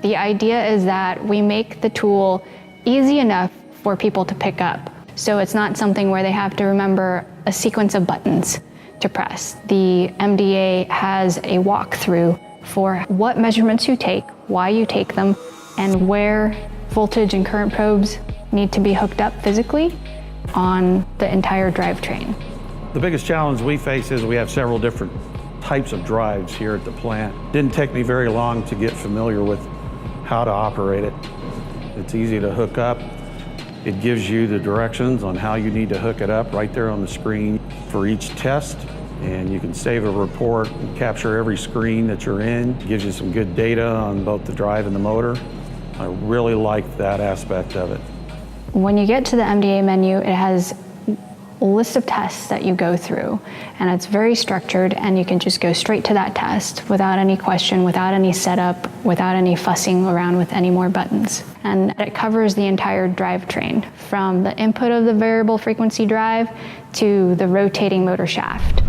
The idea is that we make the tool easy enough for people to pick up. So it's not something where they have to remember a sequence of buttons to press. The MDA has a walkthrough for what measurements you take, why you take them, and where voltage and current probes need to be hooked up physically on the entire drivetrain. The biggest challenge we face is we have several different types of drives here at the plant. Didn't take me very long to get familiar with how to operate it. It's easy to hook up. It gives you the directions on how you need to hook it up right there on the screen for each test. And you can save a report and capture every screen that you're in. It gives you some good data on both the drive and the motor. I really like that aspect of it. When you get to the MDA menu, it has a list of tests that you go through, and it's very structured, and you can just go straight to that test without any question, without any setup, without any fussing around with any more buttons. And it covers the entire drivetrain, from the input of the variable frequency drive to the rotating motor shaft.